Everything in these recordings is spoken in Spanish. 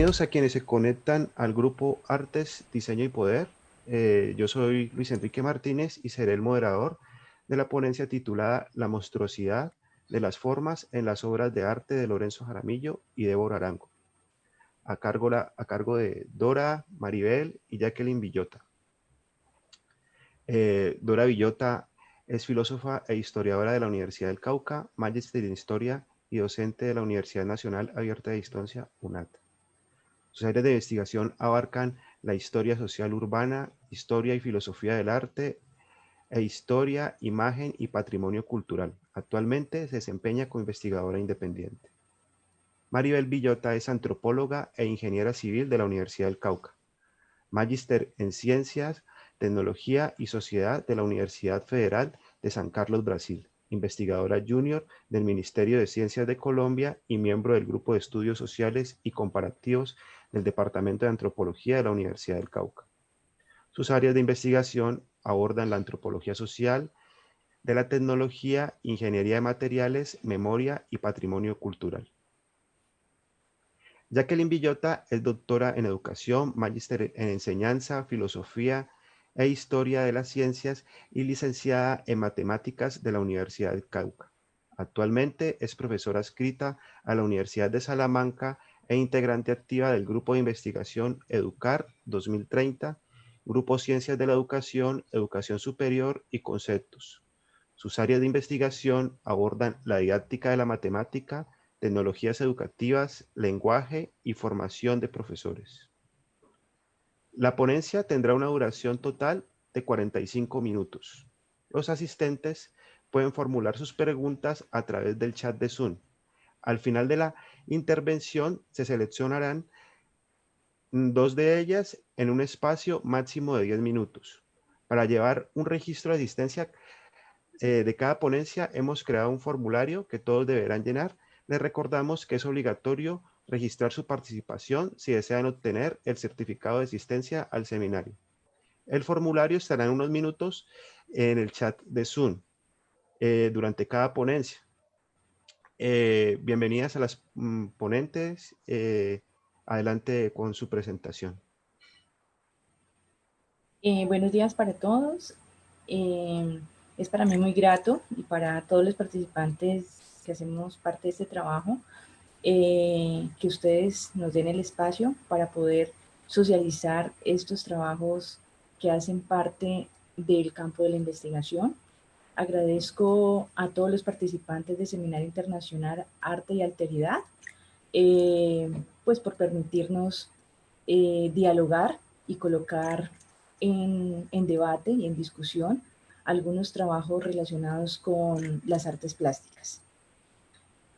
Bienvenidos a quienes se conectan al grupo Artes, Diseño y Poder. Yo soy Luis Enrique Martínez y seré el moderador de la ponencia titulada La monstruosidad de las formas en las obras de arte de Lorenzo Jaramillo y Débora Arango, a cargo de Dora, Maribel y Jacqueline Villota. Dora Villota es filósofa e historiadora de la Universidad del Cauca, magíster en Historia y docente de la Universidad Nacional Abierta de Distancia, UNAD. Sus áreas de investigación abarcan la historia social urbana, historia y filosofía del arte, e historia, imagen y patrimonio cultural. Actualmente se desempeña como investigadora independiente. Maribel Villota es antropóloga e ingeniera civil de la Universidad del Cauca, magíster en Ciencias, Tecnología y Sociedad de la Universidad Federal de San Carlos, Brasil, investigadora junior del Ministerio de Ciencias de Colombia y miembro del Grupo de Estudios Sociales y Comparativos del Departamento de Antropología de la Universidad del Cauca. Sus áreas de investigación abordan la antropología social, de la tecnología, ingeniería de materiales, memoria y patrimonio cultural. Jacqueline Villota es doctora en educación, magíster en enseñanza, filosofía e historia de las ciencias y licenciada en matemáticas de la Universidad del Cauca. Actualmente es profesora adscrita a la Universidad de Salamanca e integrante activa del Grupo de Investigación Educar 2030, Grupo Ciencias de la Educación, Educación Superior y Conceptos. Sus áreas de investigación abordan la didáctica de la matemática, tecnologías educativas, lenguaje y formación de profesores. La ponencia tendrá una duración total de 45 minutos. Los asistentes pueden formular sus preguntas a través del chat de Zoom. Al final de la intervención se seleccionarán dos de ellas en un espacio máximo de 10 minutos. Para llevar un registro de asistencia de cada ponencia hemos creado un formulario que todos deberán llenar. Les recordamos que es obligatorio registrar su participación si desean obtener el certificado de asistencia al seminario. El formulario estará en unos minutos en el chat de Zoom durante cada ponencia. Bienvenidas a las ponentes. Adelante con su presentación. Buenos días para todos. Es para mí muy grato y para todos los participantes que hacemos parte de este trabajo, que ustedes nos den el espacio para poder socializar estos trabajos que hacen parte del campo de la investigación. Agradezco a todos los participantes del Seminario Internacional Arte y Alteridad, pues por permitirnos dialogar y colocar en debate y en discusión algunos trabajos relacionados con las artes plásticas.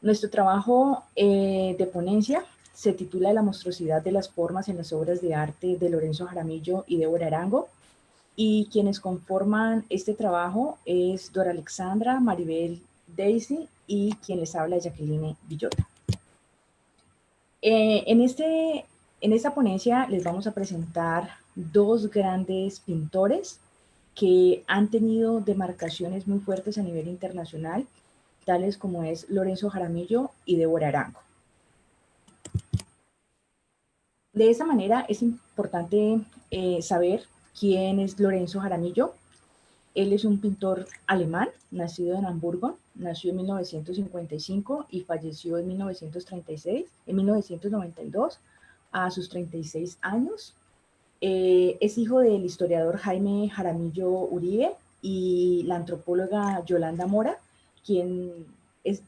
Nuestro trabajo de ponencia se titula La monstruosidad de las formas en las obras de arte de Lorenzo Jaramillo y Débora Arango, y quienes conforman este trabajo es Dora Alexandra, Maribel Daisy y quien les habla Jacqueline Villota. En esta ponencia les vamos a presentar dos grandes pintores que han tenido demarcaciones muy fuertes a nivel internacional, tales como es Lorenzo Jaramillo y Débora Arango. De esa manera es importante saber quién es Lorenzo Jaramillo. Él es un pintor alemán, nacido en Hamburgo, nació en 1955 y falleció en 1992, a sus 36 años. Es hijo del historiador Jaime Jaramillo Uribe y la antropóloga Yolanda Mora, quien es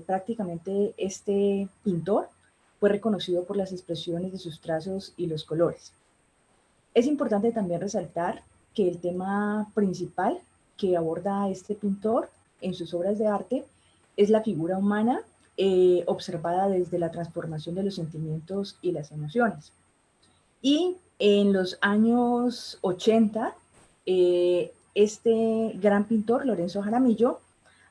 prácticamente este pintor fue reconocido por las expresiones de sus trazos y los colores. Es importante también resaltar que el tema principal que aborda este pintor en sus obras de arte es la figura humana observada desde la transformación de los sentimientos y las emociones. Y en los años 80, este gran pintor, Lorenzo Jaramillo,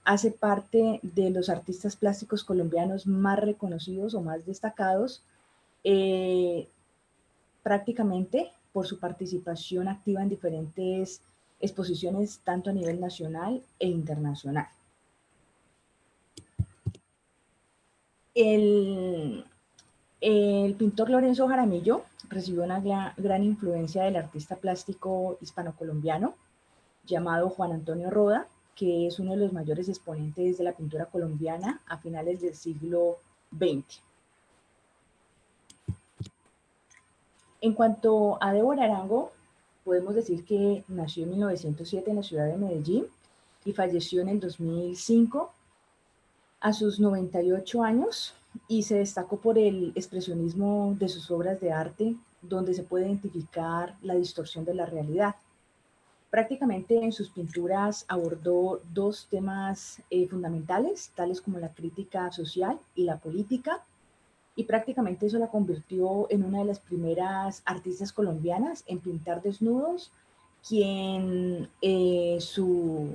hace parte de los artistas plásticos colombianos más reconocidos o más destacados, prácticamente por su participación activa en diferentes exposiciones, tanto a nivel nacional e internacional. El pintor Lorenzo Jaramillo recibió una gran influencia del artista plástico hispano-colombiano llamado Juan Antonio Roda, que es uno de los mayores exponentes de la pintura colombiana a finales del siglo XX. En cuanto a Débora Arango, podemos decir que nació en 1907 en la ciudad de Medellín y falleció en el 2005 a sus 98 años, y se destacó por el expresionismo de sus obras de arte, donde se puede identificar la distorsión de la realidad. Prácticamente en sus pinturas abordó dos temas fundamentales, tales como la crítica social y la política, y prácticamente eso la convirtió en una de las primeras artistas colombianas en pintar desnudos, quien su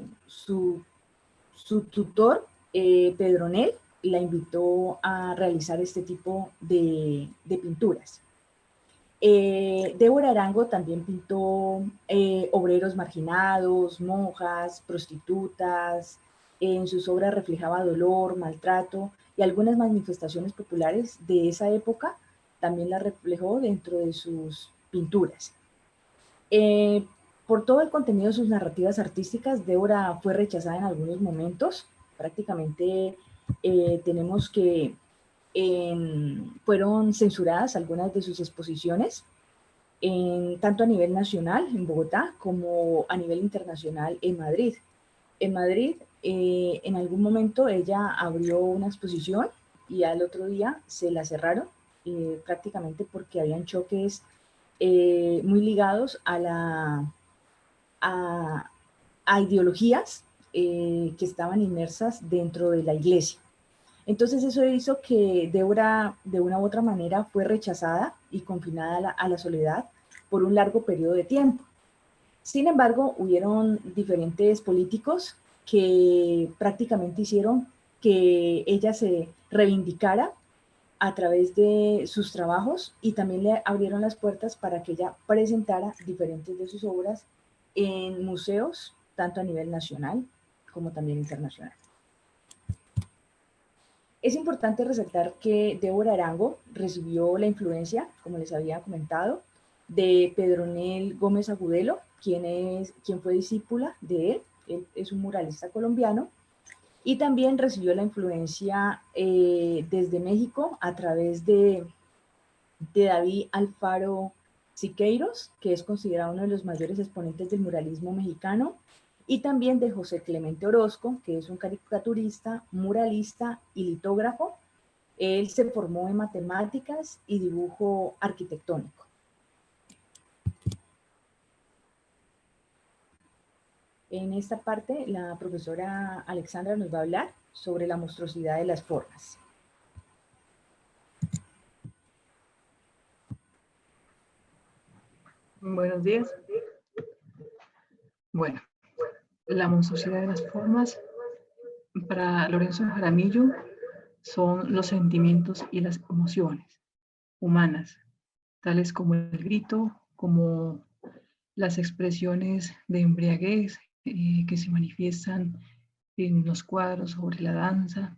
tutor, Pedronel, la invitó a realizar este tipo de pinturas. Débora Arango también pintó obreros marginados, monjas, prostitutas. En sus obras reflejaba dolor, maltrato y algunas manifestaciones populares de esa época también la reflejó dentro de sus pinturas. Eh, por todo el contenido de sus narrativas artísticas, Débora fue rechazada en algunos momentos. Prácticamente tenemos que fueron censuradas algunas de sus exposiciones, tanto a nivel nacional en Bogotá como a nivel internacional en Madrid. En Madrid, en algún momento ella abrió una exposición y al otro día se la cerraron, prácticamente porque habían choques muy ligados a, a ideologías que estaban inmersas dentro de la iglesia. Entonces eso hizo que Débora de una u otra manera fue rechazada y confinada a la soledad por un largo periodo de tiempo. Sin embargo, hubieron diferentes políticos que prácticamente hicieron que ella se reivindicara a través de sus trabajos, y también le abrieron las puertas para que ella presentara diferentes de sus obras en museos, tanto a nivel nacional como también internacional. Es importante resaltar que Débora Arango recibió la influencia, como les había comentado, de Pedronel Gómez Agudelo, quien fue discípula de él. Él es un muralista colombiano, y también recibió la influencia desde México a través de David Alfaro Siqueiros, que es considerado uno de los mayores exponentes del muralismo mexicano, y también de José Clemente Orozco, que es un caricaturista, muralista y litógrafo. Él se formó en matemáticas y dibujo arquitectónico. En esta parte, la profesora Alexandra nos va a hablar sobre la monstruosidad de las formas. Buenos días. Bueno, la monstruosidad de las formas para Lorenzo Jaramillo son los sentimientos y las emociones humanas, tales como el grito, como las expresiones de embriaguez que se manifiestan en los cuadros sobre la danza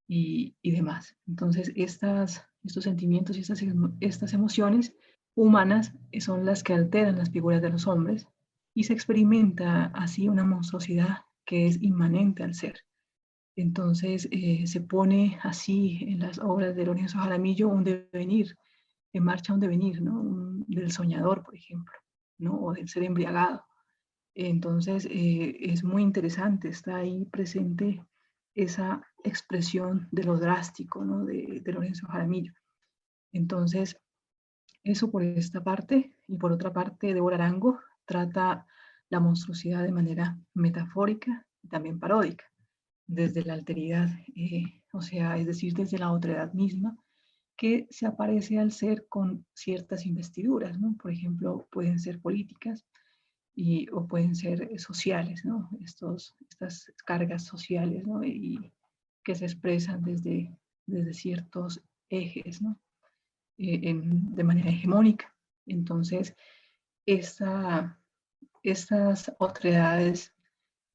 y demás. Entonces, estos sentimientos y estas emociones humanas son las que alteran las figuras de los hombres, y se experimenta así una monstruosidad que es inmanente al ser. Entonces se pone así en las obras de Lorenzo Jaramillo un devenir, en marcha un devenir, ¿no? Del soñador, por ejemplo, ¿no? O del ser embriagado. Entonces es muy interesante, está ahí presente esa expresión de lo drástico, ¿no? de Lorenzo Jaramillo. Entonces, eso por esta parte. Y por otra parte, Débora Arango trata la monstruosidad de manera metafórica y también paródica, desde la alteridad, o sea, es decir, desde la otredad misma, que se aparece al ser con ciertas investiduras, ¿no? Por ejemplo, pueden ser políticas o pueden ser sociales, ¿no? Estas cargas sociales, ¿no? Y que se expresan desde ciertos ejes, ¿no? De manera hegemónica. Entonces, estas otredades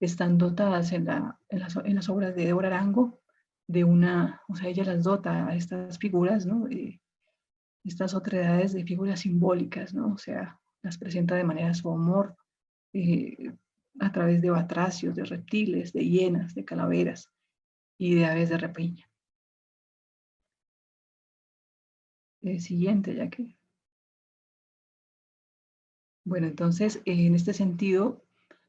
están dotadas en las obras de Débora Arango de una, o sea, ella las dota a estas figuras, ¿no? Estas otredades de figuras simbólicas, ¿no? O sea, las presenta de manera zoomorfa, a través de batracios, de reptiles, de hienas, de calaveras y de aves de rapiña. Siguiente, ya que. Bueno, entonces, en este sentido,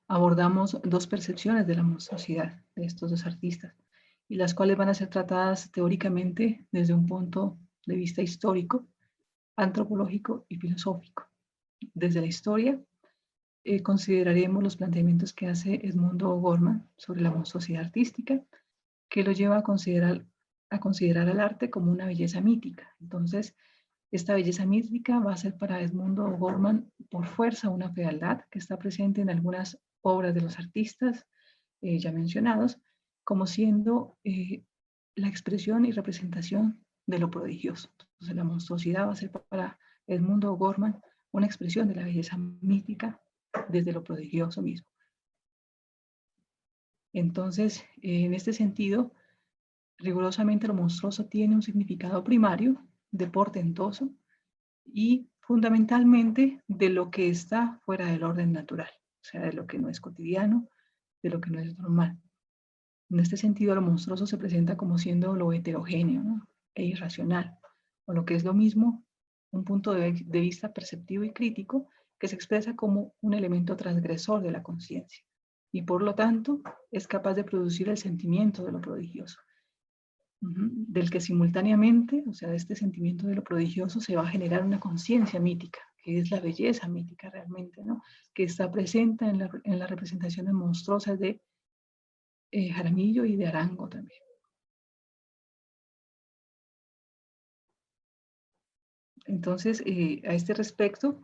abordamos dos percepciones de la monstruosidad de estos dos artistas, y las cuales van a ser tratadas teóricamente desde un punto de vista histórico, antropológico y filosófico. Desde la historia, consideraremos los planteamientos que hace Edmundo O'Gorman sobre la monstruosidad artística, que lo lleva a considerar al arte como una belleza mítica. Entonces, esta belleza mítica va a ser para Edmundo O'Gorman por fuerza una fealdad que está presente en algunas obras de los artistas ya mencionados, como siendo la expresión y representación de lo prodigioso. Entonces, la monstruosidad va a ser para Edmundo O'Gorman una expresión de la belleza mítica desde lo prodigioso mismo. Entonces, en este sentido, rigurosamente lo monstruoso tiene un significado primario de portentoso y fundamentalmente de lo que está fuera del orden natural, o sea, de lo que no es cotidiano, de lo que no es normal. En este sentido, lo monstruoso se presenta como siendo lo heterogéneo, ¿no? E irracional, o lo que es lo mismo, un punto de vista perceptivo y crítico que se expresa como un elemento transgresor de la conciencia y por lo tanto es capaz de producir el sentimiento de lo prodigioso, del que simultáneamente, o sea, de este sentimiento de lo prodigioso se va a generar una conciencia mítica, que es la belleza mítica realmente, ¿no? Que está presente en las representaciones monstruosas de Jaramillo y de Arango también. Entonces, a este respecto,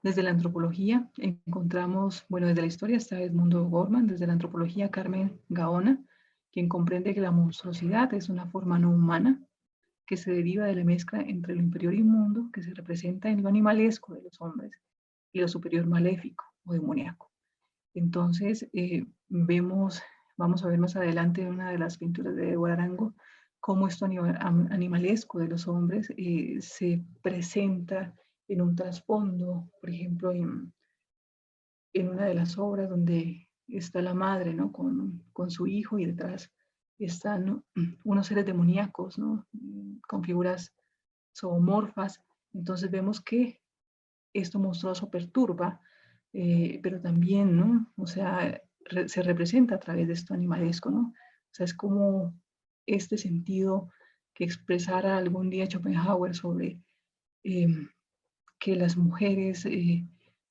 desde la antropología encontramos, bueno, desde la historia está Edmundo O'Gorman, desde la antropología Carmen Gaona, quien comprende que la monstruosidad es una forma no humana que se deriva de la mezcla entre lo inferior inmundo, que se representa en lo animalesco de los hombres, y lo superior maléfico o demoníaco. Entonces, vamos a ver más adelante en una de las pinturas de Arango, cómo esto animalesco de los hombres se presenta en un trasfondo, por ejemplo, en una de las obras donde está la madre, ¿no? Con su hijo y detrás están, ¿no? Unos seres demoníacos, ¿no? Con figuras zoomorfas. Entonces vemos que esto monstruoso perturba, pero también, ¿no? O sea, se representa a través de esto animalesco, ¿no? O sea, es como este sentido que expresara algún día Schopenhauer sobre que las mujeres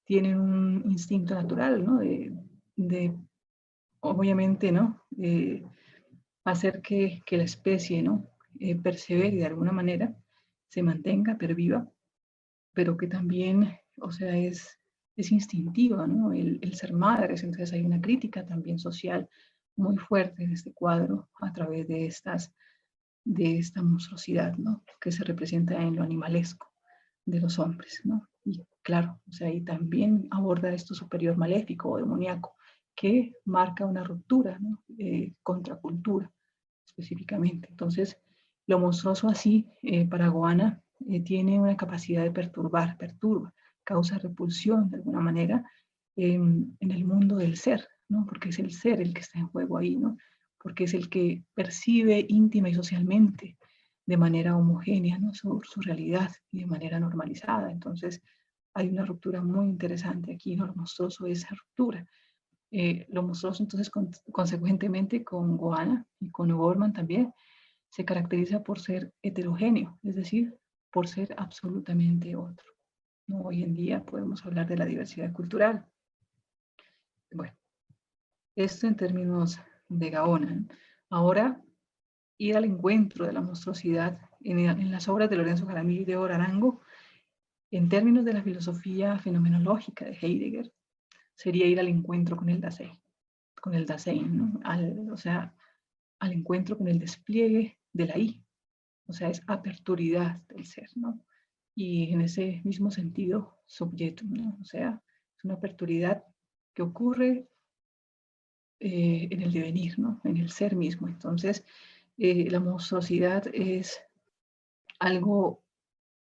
tienen un instinto natural, ¿no? De obviamente, ¿no? Hacer que la especie, ¿no? Persevere de alguna manera, se mantenga, perviva, pero que también, o sea, es instintiva, ¿no? El ser madres. Entonces hay una crítica también social muy fuerte en este cuadro a través de esta monstruosidad, ¿no? Que se representa en lo animalesco de los hombres, ¿no? Y claro, o sea, ahí también aborda esto superior maléfico o demoníaco, que marca una ruptura, ¿no? Contracultura, específicamente. Entonces, lo monstruoso así, para Goana, tiene una capacidad de perturba, causa repulsión de alguna manera en el mundo del ser, ¿no? Porque es el ser el que está en juego ahí, ¿no? Porque es el que percibe íntima y socialmente de manera homogénea, ¿no? su realidad y de manera normalizada. Entonces, hay una ruptura muy interesante aquí, ¿no? Lo monstruoso es esa ruptura. Lo monstruoso, entonces, consecuentemente, con Goana y con O'Gorman también, se caracteriza por ser heterogéneo, es decir, por ser absolutamente otro, ¿no? Hoy en día podemos hablar de la diversidad cultural. Bueno, esto en términos de Gaona. Ahora, ir al encuentro de la monstruosidad en las obras de Lorenzo Jaramillo y de Arango, en términos de la filosofía fenomenológica de Heidegger, sería ir al encuentro con el Dasein, ¿no? O sea, al encuentro con el despliegue de la I, o sea, es aperturidad del ser, ¿no? Y en ese mismo sentido, subjetum, ¿no? O sea, es una aperturidad que ocurre en el devenir, ¿no? En el ser mismo. Entonces, la monstruosidad es algo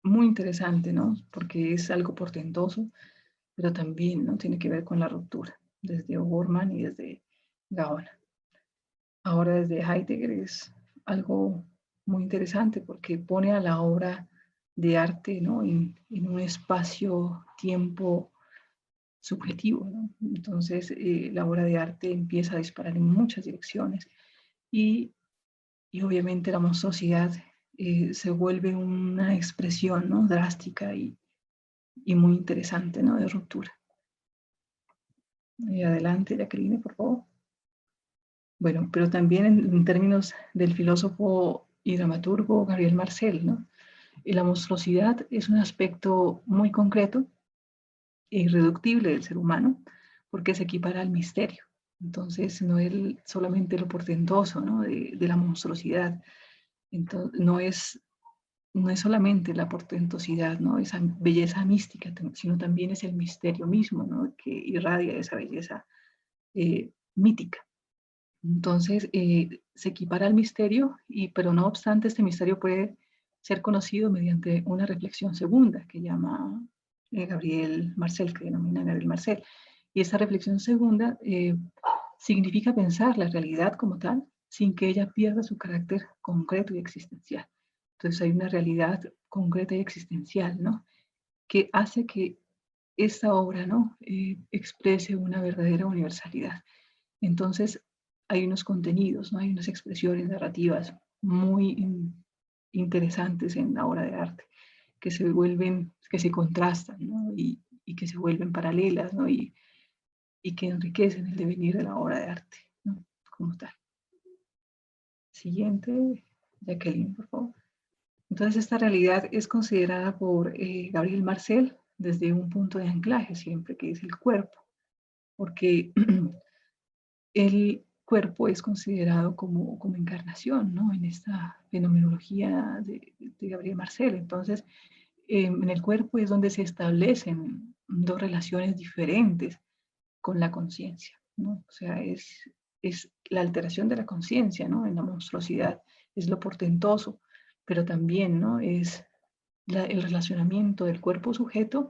muy interesante, ¿no? Porque es algo portentoso, pero también, ¿no?, tiene que ver con la ruptura, desde O'Gorman y desde Gaona. Ahora desde Heidegger es algo muy interesante porque pone a la obra de arte, ¿no?, en un espacio-tiempo subjetivo, ¿no? Entonces, la obra de arte empieza a disparar en muchas direcciones y obviamente la monstruosidad se vuelve una expresión, ¿no?, drástica y muy interesante, ¿no?, de ruptura. Adelante, Jacqueline, por favor. Bueno, pero también en términos del filósofo y dramaturgo Gabriel Marcel, ¿no? Y la monstruosidad es un aspecto muy concreto e irreductible del ser humano, porque se equipara al misterio. Entonces, no es solamente lo portentoso, ¿no?, de la monstruosidad. Entonces, no es solamente la portentosidad, ¿no?, esa belleza mística, sino también es el misterio mismo, ¿no?, que irradia esa belleza mítica. Entonces, se equipara al misterio, pero no obstante, este misterio puede ser conocido mediante una reflexión segunda que llama Gabriel Marcel, que denomina Gabriel Marcel. Y esta reflexión segunda significa pensar la realidad como tal, sin que ella pierda su carácter concreto y existencial. Entonces hay una realidad concreta y existencial, ¿no?, que hace que esta obra, ¿no?, exprese una verdadera universalidad. Entonces, hay unos contenidos, ¿no?, hay unas expresiones narrativas muy interesantes en la obra de arte, que se contrastan, ¿no?, y que se vuelven paralelas, ¿no?, y que enriquecen el devenir de la obra de arte, ¿no?, como tal. Siguiente, Jacqueline, por favor. Entonces, esta realidad es considerada por Gabriel Marcel desde un punto de anclaje siempre, que es el cuerpo, porque el cuerpo es considerado como encarnación, ¿no?, en esta fenomenología de Gabriel Marcel. Entonces, en el cuerpo es donde se establecen dos relaciones diferentes con la conciencia, ¿no? O sea, es la alteración de la conciencia, ¿no?, en la monstruosidad, es lo portentoso, pero también, ¿no?, es el relacionamiento del cuerpo sujeto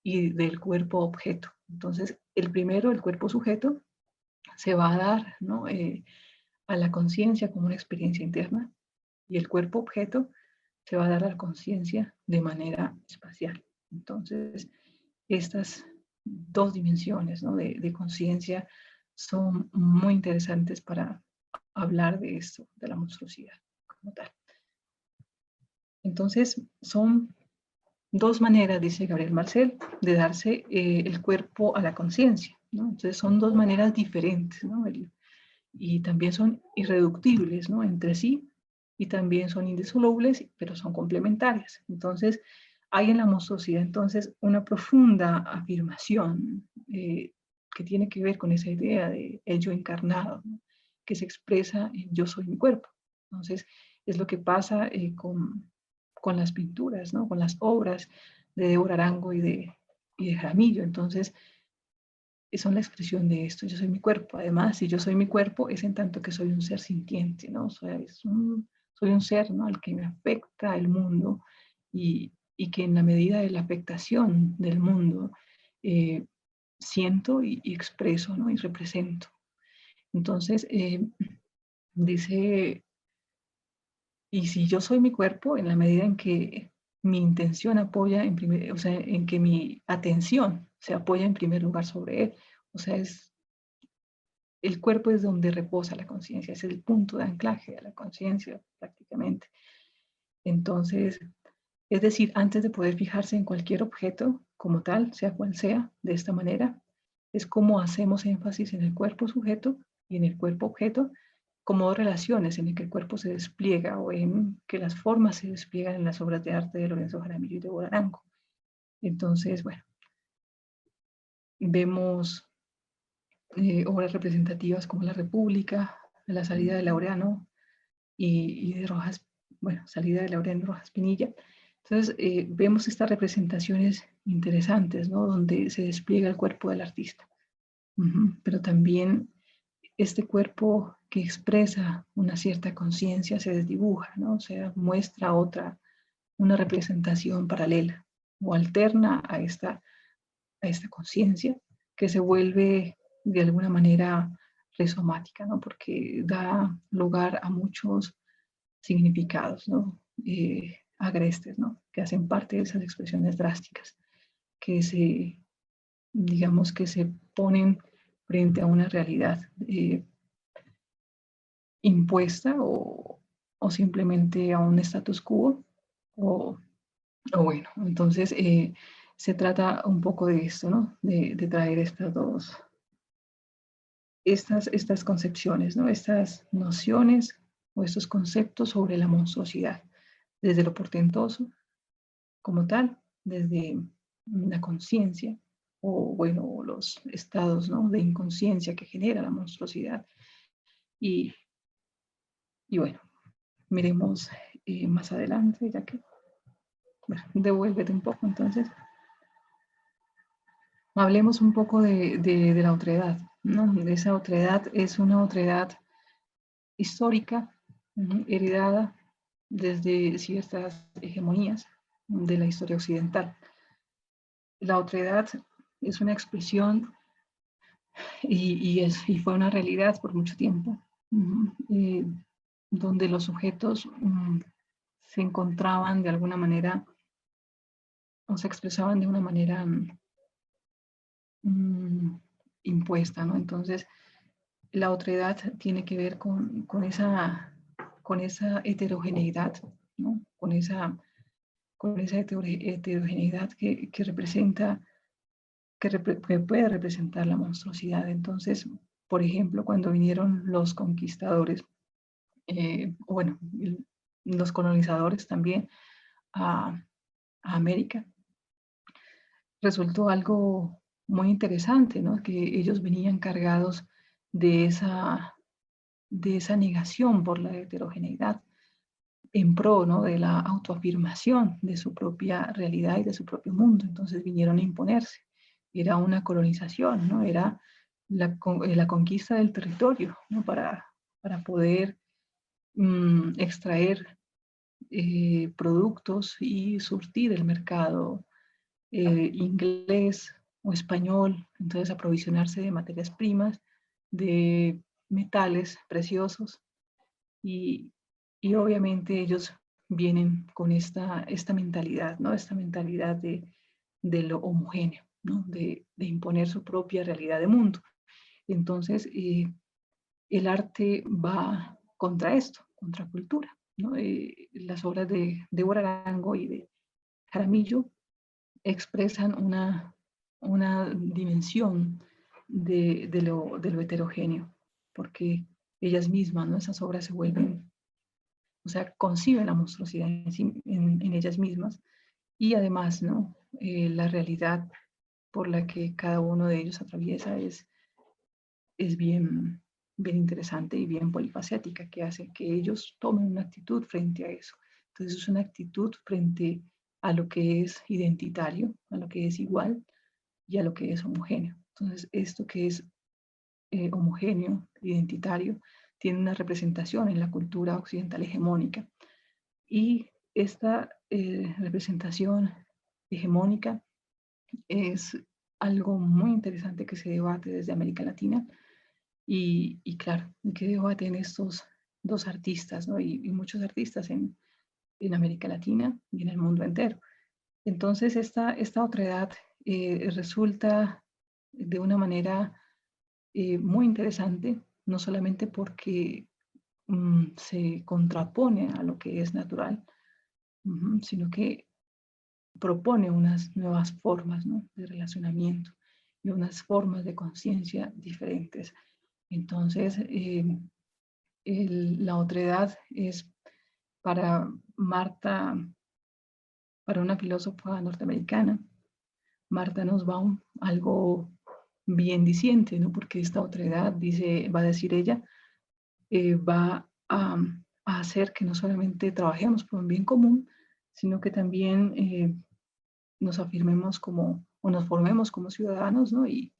y del cuerpo objeto. Entonces, el primero, el cuerpo sujeto, se va a dar, ¿no?, a la conciencia como una experiencia interna, y el cuerpo objeto se va a dar a la conciencia de manera espacial. Entonces, estas dos dimensiones, ¿no?, de conciencia son muy interesantes para hablar de esto, de la monstruosidad como tal. Entonces, son dos maneras, dice Gabriel Marcel, de darse el cuerpo a la conciencia, ¿no? Entonces, son dos maneras diferentes, ¿no?, y también son irreductibles, ¿no?, entre sí, y también son indisolubles, pero son complementarias. Entonces, hay en la monstruosidad, entonces, una profunda afirmación que tiene que ver con esa idea de el yo encarnado, ¿no?, que se expresa en yo soy mi cuerpo. Entonces, es lo que pasa con las pinturas, ¿no?, con las obras de Débora Arango y de Jaramillo. Entonces, son la expresión de esto, yo soy mi cuerpo. Además, si yo soy mi cuerpo, es en tanto que soy un ser sintiente, ¿no? O sea, soy un ser, ¿no?, al que me afecta el mundo y que en la medida de la afectación del mundo siento y expreso, ¿no?, y represento. Entonces, dice, y si yo soy mi cuerpo, en la medida en que mi intención apoya, o sea, en que mi atención se apoya en primer lugar sobre él, o sea, el cuerpo es donde reposa la conciencia, es el punto de anclaje de la conciencia prácticamente. Entonces, es decir, antes de poder fijarse en cualquier objeto como tal, sea cual sea, de esta manera, es como hacemos énfasis en el cuerpo sujeto y en el cuerpo objeto, como dos relaciones en el que el cuerpo se despliega o en que las formas se despliegan en las obras de arte de Lorenzo Jaramillo y de Débora Arango. Entonces, bueno, vemos obras representativas como La República, La salida de Laureano y de Rojas, bueno, salida de Laureano y Rojas Pinilla. Entonces, vemos estas representaciones interesantes, ¿no?, donde se despliega el cuerpo del artista. Pero también este cuerpo que expresa una cierta conciencia se desdibuja, ¿no? O sea, muestra una representación paralela o alterna a esta conciencia que se vuelve de alguna manera rizomática, ¿no? Porque da lugar a muchos significados, ¿no? Agrestes, ¿no? Que hacen parte de esas expresiones drásticas que digamos que se ponen frente a una realidad impuesta o simplemente a un status quo o bueno, entonces se trata un poco de esto, ¿no? De traer estas concepciones, ¿no? Estas nociones o estos conceptos sobre la monstruosidad, desde lo portentoso como tal, desde la conciencia o, bueno, los estados, ¿no? De inconsciencia que genera la monstruosidad. Y bueno, miremos más adelante, ya que, bueno, devuélvete un poco entonces. Hablemos un poco de la otredad, ¿no? Esa otredad es una otredad histórica, heredada desde ciertas hegemonías de la historia occidental. La otredad es una expresión y fue una realidad por mucho tiempo, donde los sujetos se encontraban de alguna manera o se expresaban de una manera impuesta, ¿no? Entonces, la otredad tiene que ver con esa heterogeneidad, ¿no? Con esa heterogeneidad que representa, que puede representar la monstruosidad. Entonces, por ejemplo, cuando vinieron los conquistadores, bueno, los colonizadores también a América, resultó algo muy interesante, ¿no? Que ellos venían cargados de esa negación por la heterogeneidad en pro, ¿no? De la autoafirmación de su propia realidad y de su propio mundo. Entonces vinieron a imponerse. Era una colonización, ¿no? Era la conquista del territorio, ¿no? Para poder extraer productos y surtir el mercado inglés o español, entonces aprovisionarse de materias primas, de metales preciosos y obviamente ellos vienen con esta mentalidad, ¿no? Esta mentalidad de lo homogéneo, ¿no? De imponer su propia realidad de mundo. Entonces, el arte va contra esto, contra cultura, ¿no? Las obras de Débora Arango y de Jaramillo expresan una dimensión de lo heterogéneo, porque ellas mismas, ¿no? Esas obras se vuelven, o sea, conciben la monstruosidad en ellas mismas y además, ¿no? La realidad por la que cada uno de ellos atraviesa es bien interesante y bien polifacética, que hace que ellos tomen una actitud frente a eso. Entonces es una actitud frente a lo que es identitario, a lo que es igual y a lo que es homogéneo. Entonces esto que es homogéneo, identitario, tiene una representación en la cultura occidental hegemónica. Y esta representación hegemónica es algo muy interesante que se debate desde América Latina y claro, que debaten estos dos artistas, ¿no? Y muchos artistas en América Latina y en el mundo entero. Entonces, esta otredad resulta de una manera muy interesante, no solamente porque se contrapone a lo que es natural, sino que propone unas nuevas formas, ¿no? De relacionamiento y unas formas de conciencia diferentes. Entonces, la otredad es para Marta, para una filósofa norteamericana, Marta Nussbaum, algo bien diciente, ¿no? Porque esta otredad, va a decir ella, va a hacer que no solamente trabajemos por un bien común, sino que también nos afirmemos como, o nos formemos como ciudadanos, ¿no? Y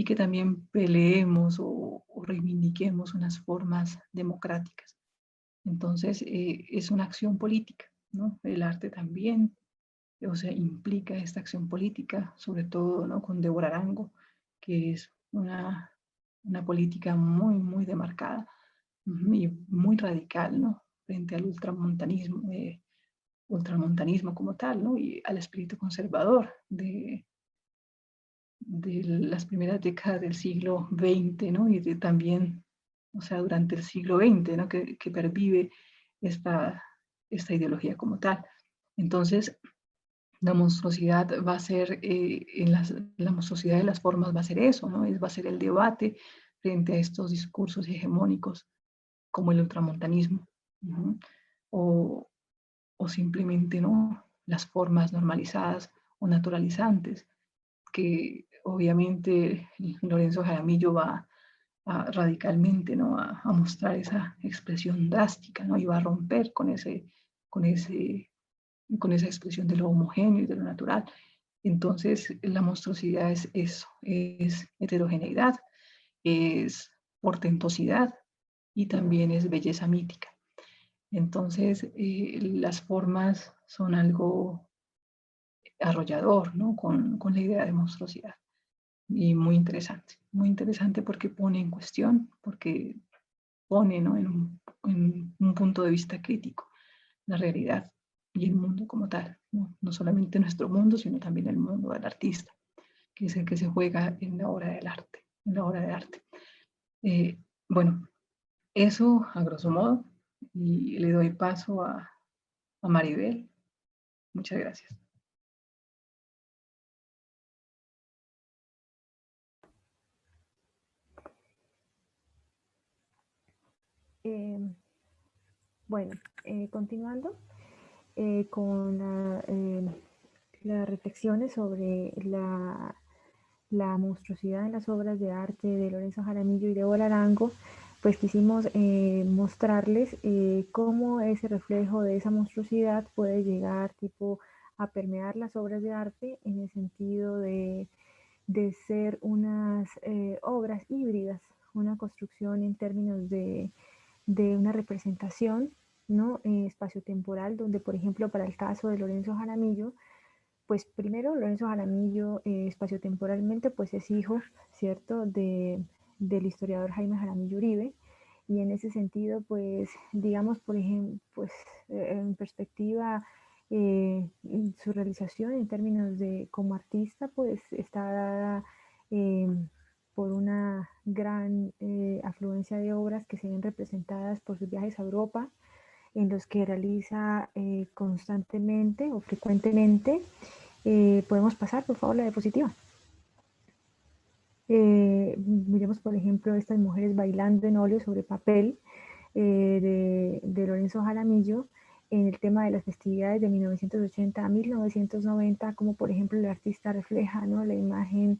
y que también peleemos o reivindiquemos unas formas democráticas. Entonces, es una acción política, ¿no? El arte también, o sea, implica esta acción política, sobre todo, ¿no? Con Débora Arango, que es una política muy, muy demarcada y muy radical, ¿no? Frente al ultramontanismo como tal, ¿no? Y al espíritu conservador de las primeras décadas del siglo XX, ¿no? Y también, o sea, durante el siglo XX, ¿no? Que pervive esta ideología como tal. Entonces, la monstruosidad va a ser, la monstruosidad de las formas va a ser eso, ¿no? Va a ser el debate frente a estos discursos hegemónicos como el ultramontanismo, ¿no? O simplemente, ¿no? Las formas normalizadas o naturalizantes, que obviamente Lorenzo Jaramillo va radicalmente, ¿no? A mostrar esa expresión drástica, ¿no? Y va a romper con esa expresión de lo homogéneo y de lo natural. Entonces, la monstruosidad es eso, es heterogeneidad, es portentosidad y también es belleza mítica. Entonces, las formas son algo arrollador, ¿no? Con la idea de monstruosidad. Y muy interesante porque pone en cuestión, porque pone, ¿no? En un punto de vista crítico la realidad y el mundo como tal, ¿no? No solamente nuestro mundo, sino también el mundo del artista, que es el que se juega en la obra del arte, en la obra de arte. Bueno, eso a grosso modo, y le doy paso a Maribel. Muchas gracias. Bueno, continuando con las reflexiones sobre la monstruosidad en las obras de arte de Lorenzo Jaramillo y de Débora Arango, pues quisimos mostrarles cómo ese reflejo de esa monstruosidad puede llegar tipo a permear las obras de arte en el sentido de ser unas obras híbridas, una construcción en términos de una representación, ¿no? Espaciotemporal, donde por ejemplo para el caso de Lorenzo Jaramillo, pues primero Lorenzo Jaramillo espaciotemporalmente pues es hijo, ¿cierto?, del historiador Jaime Jaramillo Uribe, y en ese sentido pues digamos por ejemplo pues en perspectiva su realización en términos de como artista pues está dada por una gran afluencia de obras que se ven representadas por sus viajes a Europa, en los que realiza constantemente o frecuentemente. Podemos pasar, por favor, la diapositiva. Miremos, por ejemplo, estas mujeres bailando en óleo sobre papel de Lorenzo Jaramillo en el tema de las festividades de 1980 a 1990, como por ejemplo el artista refleja, ¿no?, la imagen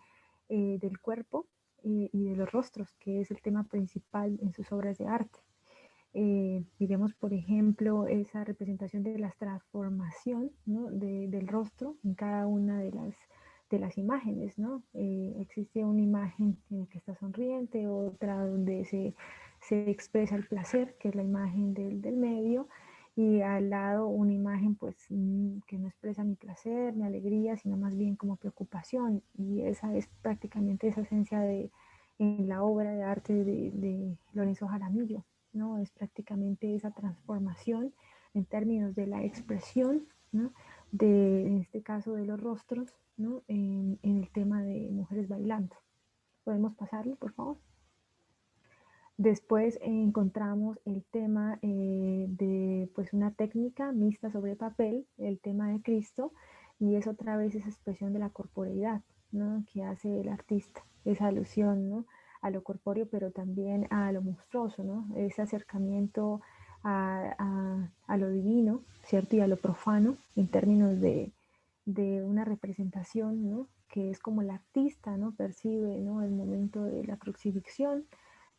del cuerpo y de los rostros, que es el tema principal en sus obras de arte. Miremos, por ejemplo, esa representación de la transformación, ¿no?, del rostro en cada una de las imágenes, ¿no? Existe una imagen en la que está sonriente, otra donde se expresa el placer, que es la imagen del medio, y al lado una imagen pues que no expresa ni placer ni alegría, sino más bien como preocupación, y esa es prácticamente esa esencia en la obra de arte de Lorenzo Jaramillo, ¿no? Es prácticamente esa transformación en términos de la expresión, ¿no?, en este caso de los rostros, ¿no?, en el tema de mujeres bailando. ¿Podemos pasarlo, por favor? Después encontramos el tema de pues una técnica mixta sobre papel, el tema de Cristo, y es otra vez esa expresión de la corporeidad, ¿no?, que hace el artista, esa alusión, ¿no?, a lo corpóreo, pero también a lo monstruoso, ¿no?, ese acercamiento a lo divino, ¿cierto?, y a lo profano en términos de una representación, ¿no?, que es como el artista, ¿no?, percibe, ¿no?, el momento de la crucifixión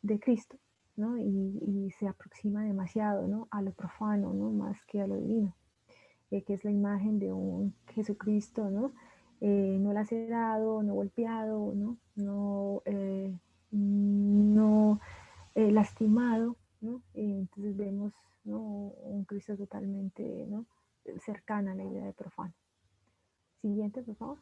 de Cristo, ¿no?, y se aproxima demasiado, ¿no?, a lo profano, ¿no?, más que a lo divino, que es la imagen de un Jesucristo, ¿no?, no lacerado, no golpeado, no lastimado, ¿no? Entonces vemos, ¿no?, un Cristo totalmente, ¿no?, cercana a la idea de profano. Siguiente, por favor.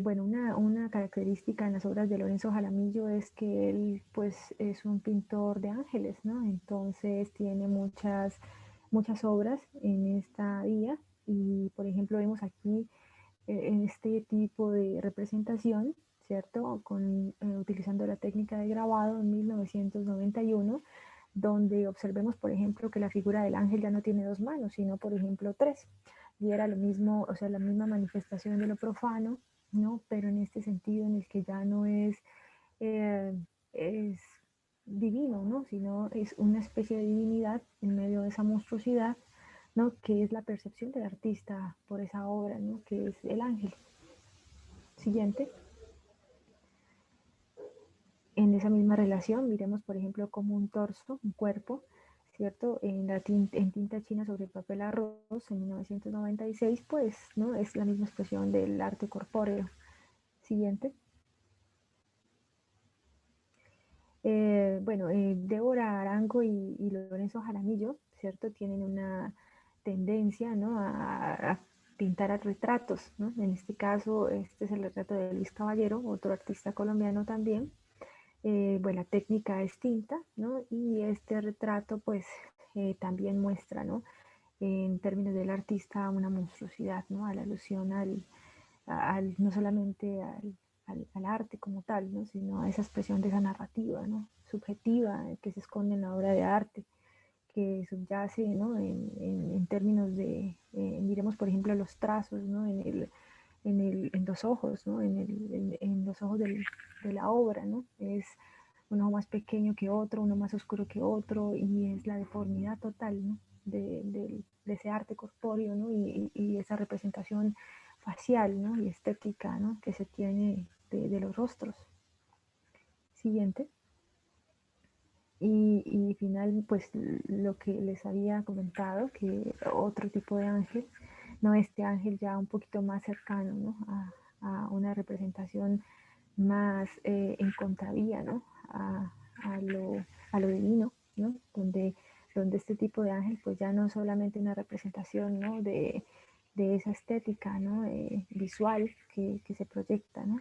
Bueno, una característica en las obras de Lorenzo Jaramillo es que él, pues, es un pintor de ángeles, ¿no? Entonces tiene muchas obras en esta vía y, por ejemplo, vemos aquí en este tipo de representación, ¿cierto? Utilizando la técnica de grabado en 1991, donde observemos, por ejemplo, que la figura del ángel ya no tiene 2 manos, sino, por ejemplo, 3. Y era lo mismo, o sea, la misma manifestación de lo profano, ¿no? Pero en este sentido en el que ya no es divino, ¿no? Sino es una especie de divinidad en medio de esa monstruosidad, ¿no?, que es la percepción del artista por esa obra, ¿no?, que es el ángel. Siguiente. En esa misma relación, miremos, por ejemplo, como un torso, un cuerpo, ¿cierto? En tinta china sobre papel arroz en 1996, pues, ¿no?, es la misma expresión del arte corpóreo. Siguiente. Bueno, Débora Arango y Lorenzo Jaramillo, ¿cierto?, tienen una tendencia, ¿no?, a pintar a retratos, ¿no? En este caso, este es el retrato de Luis Caballero, otro artista colombiano también. Bueno, la técnica es tinta, ¿no? Y este retrato, pues, también muestra, ¿no?, en términos del artista, una monstruosidad, ¿no?, a la alusión no solamente al arte como tal, ¿no?, sino a esa expresión de esa narrativa, ¿no?, subjetiva que se esconde en la obra de arte, que subyace, ¿no?, en términos de, miremos, por ejemplo, los trazos, ¿no?, en los ojos, ¿no?, en los ojos de la obra, ¿no? Es un ojo más pequeño que otro, uno más oscuro que otro, y es la deformidad total, ¿no?, de ese arte corpóreo, ¿no?, y esa representación facial, ¿no?, y estética, ¿no?, que se tiene de los rostros. Siguiente. Y final, pues, lo que les había comentado, que otro tipo de ángel, ¿no?, este ángel ya un poquito más cercano, ¿no?, a una representación más en contravía, ¿no?, a lo divino, ¿no?, donde este tipo de ángel, pues, ya no es solamente una representación, ¿no?, de esa estética, ¿no?, visual que se proyecta, ¿no?,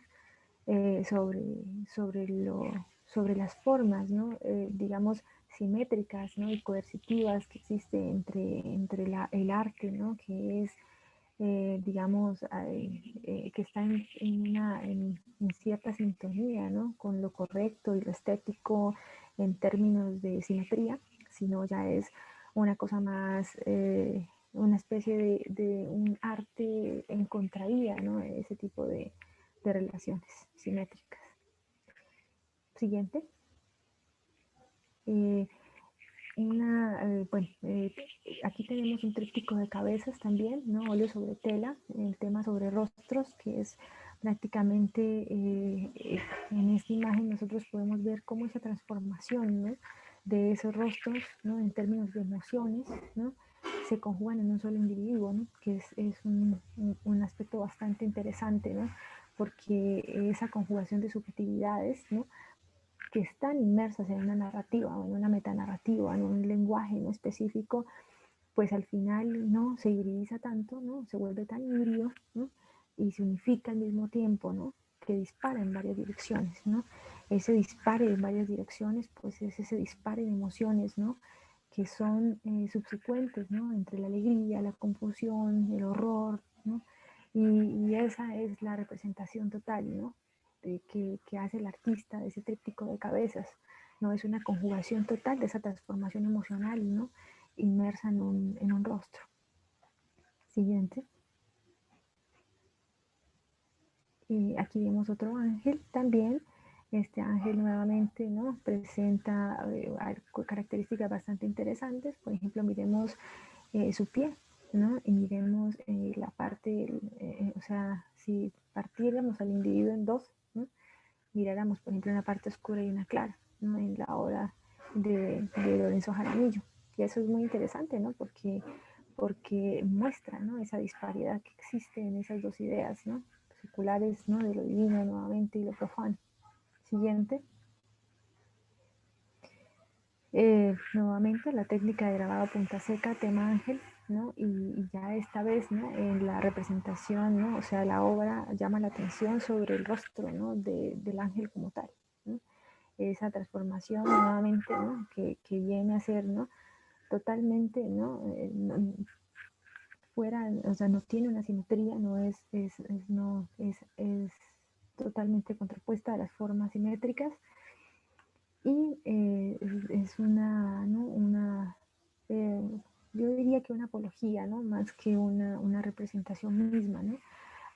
sobre las formas, ¿no?, digamos, simétricas, ¿no?, y coercitivas que existe entre el arte, ¿no?, que es, digamos, que está en cierta sintonía, ¿no?, con lo correcto y lo estético en términos de simetría, sino ya es una cosa más, una especie de un arte en contravía, ¿no?, ese tipo de relaciones simétricas. Siguiente. Bueno, aquí tenemos un tríptico de cabezas también, ¿no?, óleo sobre tela, el tema sobre rostros, que es prácticamente, en esta imagen nosotros podemos ver cómo esa transformación, ¿no?, de esos rostros, ¿no?, en términos de emociones, ¿no?, se conjugan en un solo individuo, ¿no?, que es un aspecto bastante interesante, ¿no?, porque esa conjugación de subjetividades, ¿no?, que están inmersas en una narrativa o en una metanarrativa, en un lenguaje en específico, pues al final, ¿no?, se hibridiza tanto, ¿no?, se vuelve tan híbrido, ¿no?, y se unifica al mismo tiempo, ¿no?, que dispara en varias direcciones, ¿no? Ese dispare en varias direcciones, pues es ese dispare de emociones, ¿no?, que son subsecuentes, ¿no?, entre la alegría, la confusión, el horror, ¿no? Y esa es la representación total, ¿no?, que hace el artista de ese tríptico de cabezas, ¿no? Es una conjugación total de esa transformación emocional, ¿no?, inmersa en un rostro. Siguiente. Aquí vemos otro ángel también. Este ángel nuevamente, ¿no?, presenta características bastante interesantes. Por ejemplo, miremos su pie, ¿no?, y miremos la parte, o sea, si partiéramos al individuo en dos, ¿no?, miráramos, por ejemplo, una parte oscura y una clara, ¿no?, en la obra de Lorenzo Jaramillo. Y eso es muy interesante, ¿no?, porque porque muestra, ¿no?, esa disparidad que existe en esas dos ideas, ¿no?, seculares, ¿no?, de lo divino nuevamente y lo profano. Siguiente. Nuevamente la técnica de grabado a punta seca, tema ángel, ¿no? Y ya esta vez, ¿no?, en la representación, ¿no?, o sea, la obra llama la atención sobre el rostro, ¿no?, del ángel como tal, ¿no? Esa transformación nuevamente, ¿no?, que viene a ser, ¿no?, totalmente, ¿no?, fuera, o sea, no tiene una simetría, no es totalmente contrapuesta a las formas simétricas, y es una, ¿no?, yo diría que una apología, ¿no?, más que una representación misma, ¿no?,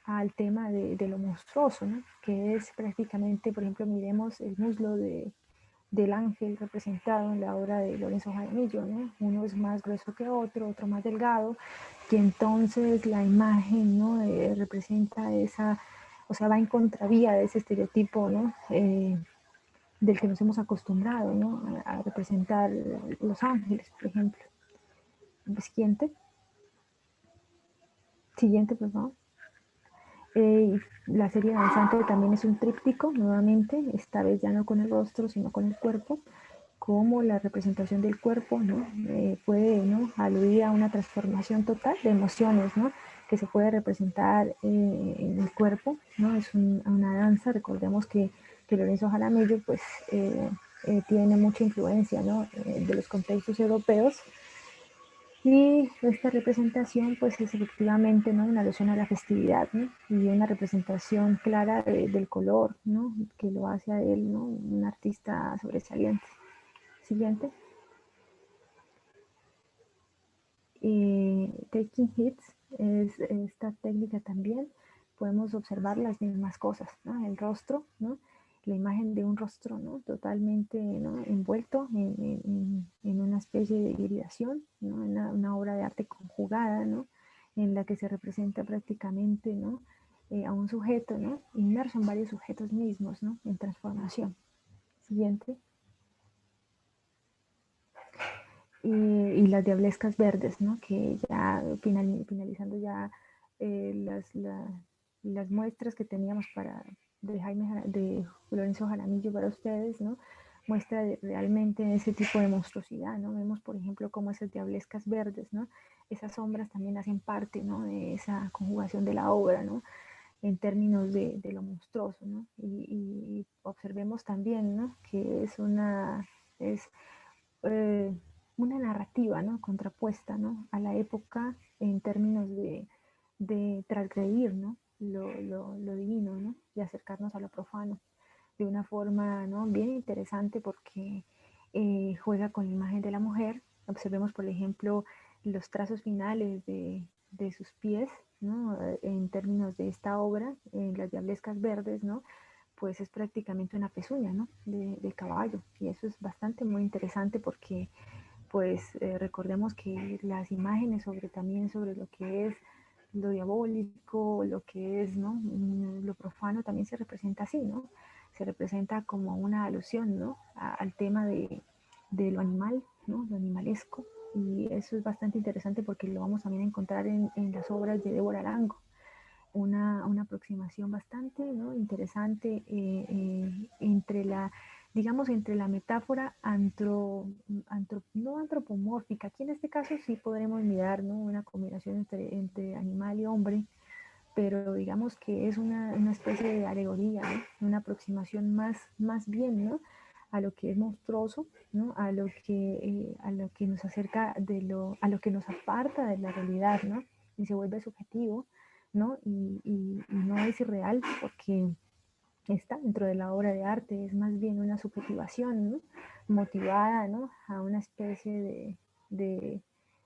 al tema de lo monstruoso, ¿no?, que es prácticamente, por ejemplo, miremos el muslo del ángel representado en la obra de Lorenzo Jaramillo, ¿no? Uno es más grueso que otro más delgado, que entonces la imagen, ¿no?, representa esa, o sea, va en contravía de ese estereotipo, ¿no?, del que nos hemos acostumbrado, ¿no?, a representar los ángeles, por ejemplo. Siguiente. Siguiente, por favor. La serie danzante también es un tríptico, nuevamente, esta vez ya no con el rostro, sino con el cuerpo, como la representación del cuerpo, ¿no?, puede, ¿no?, aludir a una transformación total de emociones, ¿no?, que se puede representar en el cuerpo, ¿no? Es una danza, recordemos que Lorenzo Jaramillo pues tiene mucha influencia, ¿no?, de los contextos europeos, y esta representación pues es efectivamente, ¿no?, una alusión a la festividad, ¿no?, y una representación clara del color, ¿no?, que lo hace a él, ¿no?, un artista sobresaliente. Siguiente. Taking hits es esta técnica también. Podemos observar las mismas cosas, ¿no?, el rostro, ¿no?, la imagen de un rostro, ¿no?, totalmente, ¿no?, envuelto en una especie de hibridación, ¿no?, una obra de arte conjugada, ¿no?, en la que se representa prácticamente, ¿no?, a un sujeto, ¿no?, inmerso en varios sujetos mismos, ¿no?, en transformación. Siguiente. Y las diablescas verdes, ¿no?, que ya finalizando ya las muestras que teníamos de Lorenzo Jaramillo para ustedes, ¿no?, muestra realmente ese tipo de monstruosidad, ¿no? Vemos, por ejemplo, cómo esas diablescas verdes, ¿no?, esas sombras también hacen parte, ¿no?, de esa conjugación de la obra, ¿no?, en términos de lo monstruoso, ¿no? Y observemos también, ¿no?, que es una narrativa, ¿no?, contrapuesta, ¿no?, a la época en términos de transgredir, ¿no?, lo divino, ¿no?, y acercarnos a lo profano de una forma, ¿no?, bien interesante, porque juega con la imagen de la mujer. Observemos, por ejemplo, los trazos finales de sus pies, ¿no?, en términos de esta obra, en las diablescas verdes, ¿no?, pues es prácticamente una pezuña, ¿no?, de caballo, y eso es bastante muy interesante porque pues recordemos que las imágenes también sobre lo que es lo diabólico, lo que es, ¿no?, lo profano, también se representa así, ¿no? Se representa como una alusión, ¿no?, al tema de lo animal, ¿no?, lo animalesco, y eso es bastante interesante porque lo vamos también a encontrar en las obras de Débora Arango. Una aproximación bastante, ¿no?, interesante entre entre la metáfora no antropomórfica. Aquí en este caso sí podremos mirar, ¿no?, una combinación entre animal y hombre, pero digamos que es una especie de alegoría, ¿no?, una aproximación más bien, ¿no?, a lo que es monstruoso, ¿no?, a lo que nos acerca a lo que nos aparta de la realidad, ¿no?, y se vuelve subjetivo, ¿no?, y no es irreal porque está dentro de la obra de arte, es más bien una subjetivación, ¿no?, motivada, ¿no?, a una especie de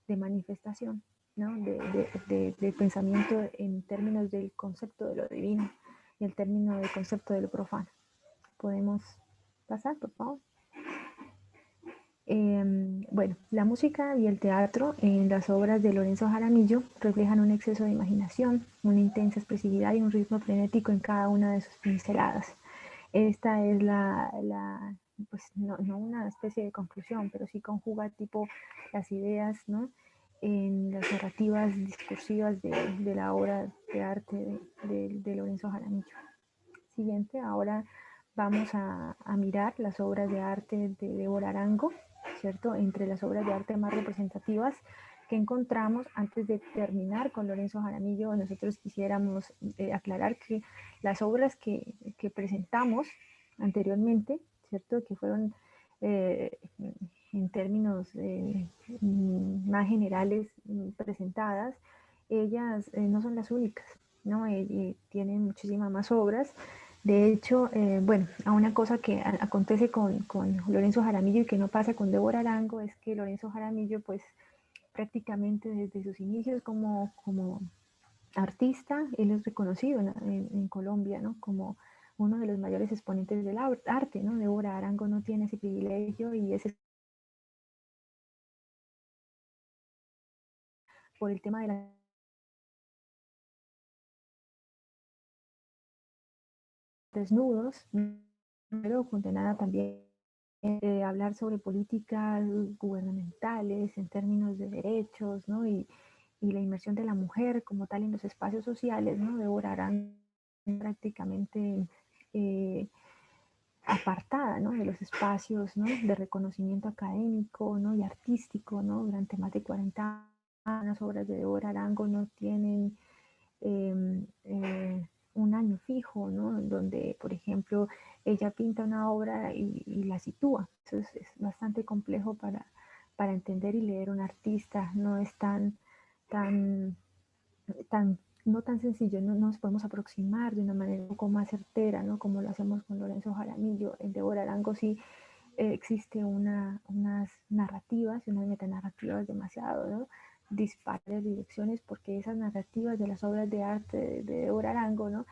manifestación, ¿no?, de pensamiento en términos del concepto de lo divino y el término del concepto de lo profano. ¿Podemos pasar, por favor? Bueno, la música y el teatro en las obras de Lorenzo Jaramillo reflejan un exceso de imaginación, una intensa expresividad y un ritmo frenético en cada una de sus pinceladas. Esta es pues no una especie de conclusión, pero sí conjuga tipo las ideas, ¿no?, en las narrativas discursivas de la obra de arte de Lorenzo Jaramillo. Siguiente, ahora vamos a mirar las obras de arte de Débora Arango, ¿cierto? Entre las obras de arte más representativas que encontramos. Antes de terminar con Lorenzo Jaramillo, nosotros quisiéramos aclarar que las obras que presentamos anteriormente, ¿cierto? Que fueron en términos más generales presentadas, ellas no son las únicas, ¿no? Tienen muchísimas más obras. De hecho, bueno, a una cosa que acontece con Lorenzo Jaramillo y que no pasa con Débora Arango es que Lorenzo Jaramillo, pues prácticamente desde sus inicios como artista, él es reconocido en Colombia, ¿no? Como uno de los mayores exponentes del arte, ¿no? Débora Arango no tiene ese privilegio y ese por el tema de la desnudos, pero condenada también hablar sobre políticas gubernamentales en términos de derechos, ¿no? Y la inmersión de la mujer como tal en los espacios sociales, ¿no? Débora Arango prácticamente apartada, ¿no? De los espacios, ¿no? De reconocimiento académico, ¿no? Y artístico, ¿no? Durante más de 40 años, las obras de Débora Arango no tienen un año fijo, ¿no? Donde, por ejemplo, ella pinta una obra y la sitúa. Entonces es bastante complejo para entender y leer un artista. No es no tan sencillo, no nos podemos aproximar de una manera un poco más certera, ¿no? Como lo hacemos con Lorenzo Jaramillo. En Débora Arango sí existe unas narrativas y unas metanarrativas demasiado, ¿no? Dispares direcciones, porque esas narrativas de las obras de arte de Débora Arango, ¿no?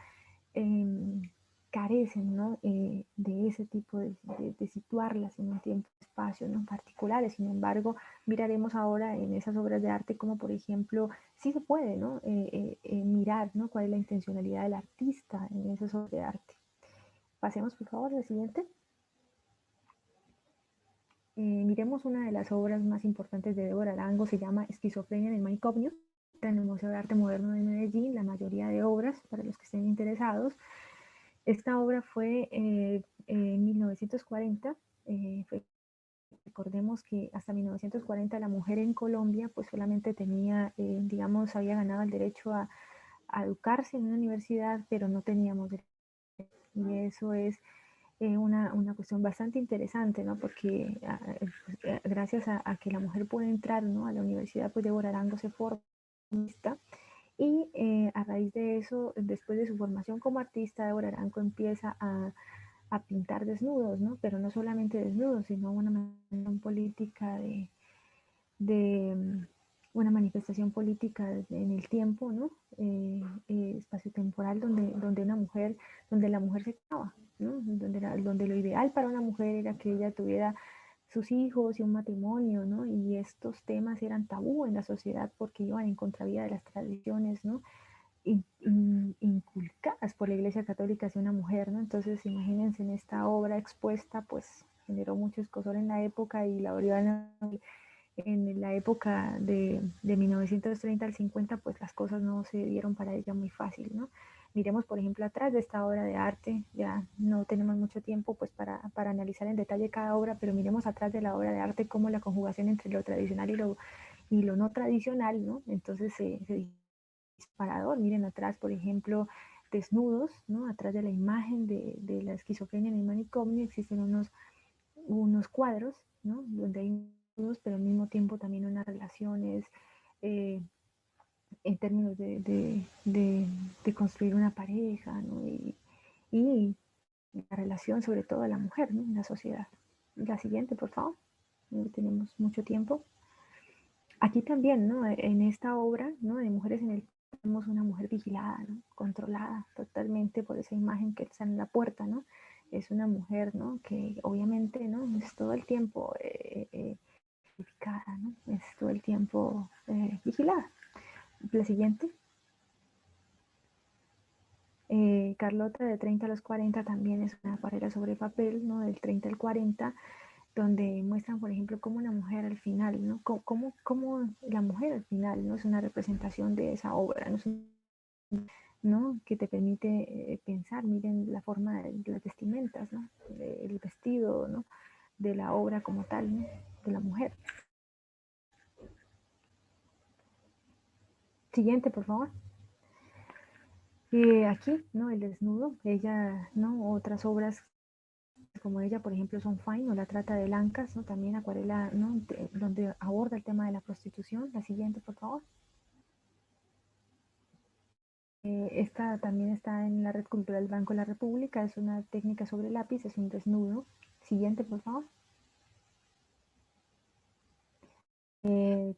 Carecen, ¿no? De ese tipo de situarlas en un tiempo y espacio, ¿no? Particulares. Sin embargo, miraremos ahora en esas obras de arte como, por ejemplo, sí se puede, ¿no? Mirar, ¿no? Cuál es la intencionalidad del artista en esas obras de arte. Pasemos, por favor, a la siguiente. Miremos una de las obras más importantes de Débora Arango, se llama Esquizofrenia en el Manicomio, en el Museo de Arte Moderno de Medellín, la mayoría de obras, para los que estén interesados. Esta obra fue en 1940, recordemos que hasta 1940 la mujer en Colombia pues solamente tenía, digamos, había ganado el derecho a educarse en una universidad, pero no teníamos derecho. Y eso es una cuestión bastante interesante, ¿no? Porque gracias a que la mujer puede entrar, ¿no? A la universidad, pues Débora Arango se forma y a raíz de eso, después de su formación como artista, Débora Arango empieza a pintar desnudos, ¿no? Pero no solamente desnudos, sino una manifestación política una manifestación política en el tiempo, ¿no? Espacio temporal donde la mujer se acaba, ¿no? Donde lo ideal para una mujer era que ella tuviera sus hijos y un matrimonio, ¿no? Y estos temas eran tabú en la sociedad porque iban en contravía de las tradiciones, ¿no? Inculcadas por la Iglesia Católica hacia una mujer, ¿no? Entonces, imagínense en esta obra expuesta, pues generó mucho escozor en la época y la abrió en la época de 1930 al 50, pues las cosas no se dieron para ella muy fácil, ¿no? Miremos, por ejemplo, atrás de esta obra de arte, ya no tenemos mucho tiempo pues para analizar en detalle cada obra, pero miremos atrás de la obra de arte como la conjugación entre lo tradicional y lo no tradicional, ¿no? Entonces se disparador, miren atrás, por ejemplo, desnudos, ¿no? Atrás de la imagen de la esquizofrenia en el manicomio existen unos cuadros, ¿no? Donde hay desnudos, pero al mismo tiempo también unas relaciones en términos de construir una pareja, ¿no? Y la relación sobre todo de la mujer, ¿no? En la sociedad. La siguiente, por favor. No tenemos mucho tiempo. Aquí también, ¿no? En esta obra, ¿no? De Mujeres en el tenemos una mujer vigilada, ¿no? Controlada totalmente por esa imagen que está en la puerta, ¿no? Es una mujer, ¿no? Que obviamente, ¿no? Es todo el tiempo ¿no? Es todo el tiempo vigilada. La siguiente. Carlota de 30 a los 40 también es una acuarela sobre papel, ¿no? Del 30 al 40. donde muestran, por ejemplo, cómo una mujer al final, ¿no? Cómo la mujer al final, ¿no? Es una representación de esa obra, ¿no? ¿No? Que te permite pensar, miren la forma de las vestimentas, ¿no? El vestido, ¿no? De la obra como tal, ¿no? De la mujer. Siguiente, por favor. Aquí, ¿no? El desnudo, ella, ¿no? Otras obras como ella, por ejemplo, son Fine o La trata de blancas, ¿no? También acuarela, ¿no? Donde aborda el tema de la prostitución. La siguiente, por favor. Esta también está en la Red Cultural Banco de la República, es una técnica sobre lápiz, es un desnudo. Siguiente, por favor.